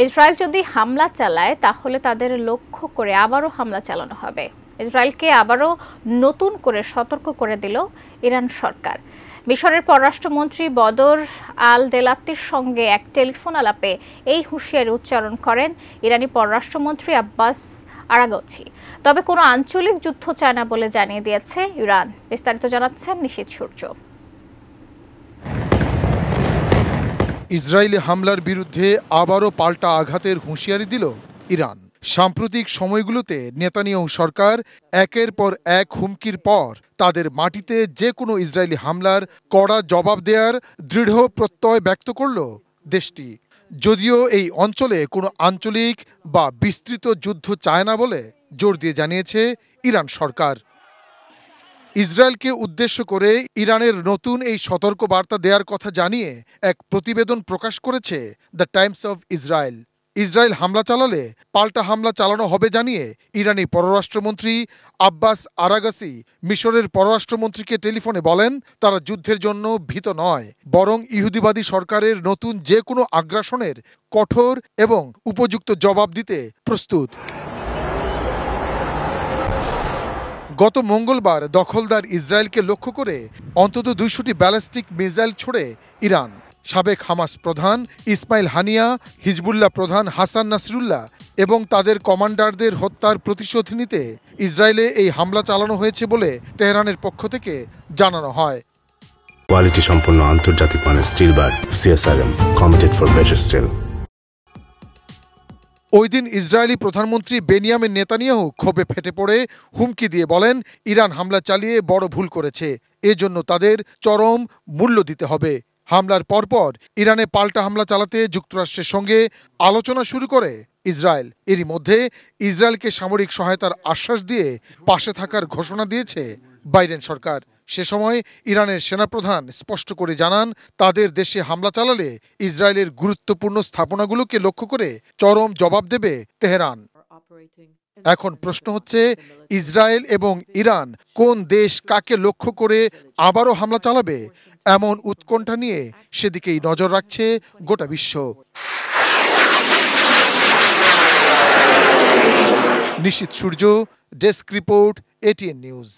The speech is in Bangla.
ইসরায়েল যদি হামলা চালায় তাহলে তাদের লক্ষ্য করে আবারও হামলা চালানো হবে। ইসরায়েলকে আবারও নতুন করে সতর্ক করে দিল ইরান সরকার। মিশরের পররাষ্ট্রমন্ত্রী বদর আল দেলাত্তির সঙ্গে এক টেলিফোন আলাপে এই হুঁশিয়ারি উচ্চারণ করেন ইরানি পররাষ্ট্রমন্ত্রী আব্বাস আরাগচি। তবে কোনো আঞ্চলিক যুদ্ধ চায় না বলে জানিয়ে দিয়েছে ইরান। বিস্তারিত জানাচ্ছেন নিশীথ সূর্য। ইসরায়েলি হামলার বিরুদ্ধে আবারও পাল্টা আঘাতের হুঁশিয়ারি দিল ইরান। সাম্প্রতিক সময়গুলোতে নেতানিয়াহু সরকার একের পর এক হুমকির পর তাদের মাটিতে যে কোনো ইসরায়েলি হামলার কড়া জবাব দেওয়ার দৃঢ় প্রত্যয় ব্যক্ত করল দেশটি। যদিও এই অঞ্চলে কোনো আঞ্চলিক বা বিস্তৃত যুদ্ধ চায় না বলে জোর দিয়ে জানিয়েছে ইরান সরকার। ইসরায়েলকে উদ্দেশ্য করে ইরানের নতুন এই সতর্ক বার্তা দেওয়ার কথা জানিয়ে এক প্রতিবেদন প্রকাশ করেছে the Times of Israel. Israel হামলা চালালে পাল্টা হামলা চালানো হবে জানিয়ে ইরানি পররাষ্ট্রমন্ত্রী আব্বাস আরাগচি মিশরের পররাষ্ট্রমন্ত্রীকে টেলিফোনে বলেন, তারা যুদ্ধের জন্য ভীত নয়, বরং ইহুদিবাদী সরকারের নতুন যে কোনো আগ্রাসনের কঠোর এবং উপযুক্ত জবাব দিতে প্রস্তুত। গত মঙ্গলবার দখলদার ইসরায়েলকে লক্ষ্য করে অন্তত ২০০টি ব্যালিস্টিক মিসাইল ছোড়ে ইরান। সাবেক হামাস প্রধান ইসমাইল হানিয়া, হিজবুল্লাহ প্রধান হাসান নাসরুল্লাহ এবং তাদের কমান্ডারদের হত্যার প্রতিশোধ নিতে ইসরায়েলে এই হামলা চালানো হয়েছে বলে তেহরানের পক্ষ থেকে জানানো হয়। কোয়ালিটি সম্পন্ন আন্তর্জাতিক মানের still bar CSRM, committed for better still. ওই দিন ইসরায়েলি প্রধানমন্ত্রী বেনিয়ামিন নেতানিয়াহু ক্ষোভে ফেটে পড়ে হুমকি দিয়ে বলেন, ইরান হামলা চালিয়ে বড় ভুল করেছে, এজন্য তাদের চরম মূল্য দিতে হবে। হামলার পরপর ইরানে পাল্টা হামলা চালাতে যুক্তরাষ্ট্রের সঙ্গে আলোচনা শুরু করে ইসরায়েল। এরই মধ্যে ইসরায়েলকে সামরিক সহায়তার আশ্বাস দিয়ে পাশে থাকার ঘোষণা দিয়েছে বাইডেন সরকার। সে সময় ইরানের সেনাপ্রধান স্পষ্ট করে জানান, তাদের দেশে হামলা চালালে ইসরায়েলের গুরুত্বপূর্ণ স্থাপনাগুলোকে লক্ষ্য করে চরম জবাব দেবে তেহরান। এখন প্রশ্ন হচ্ছে, ইসরায়েল এবং ইরান কোন দেশ কাকে লক্ষ্য করে আবারও হামলা চালাবে? এমন উৎকণ্ঠা নিয়ে সেদিকেই নজর রাখছে গোটা বিশ্ব। নিশীথ সূর্য, ডেস্ক রিপোর্ট, এটিএন নিউজ।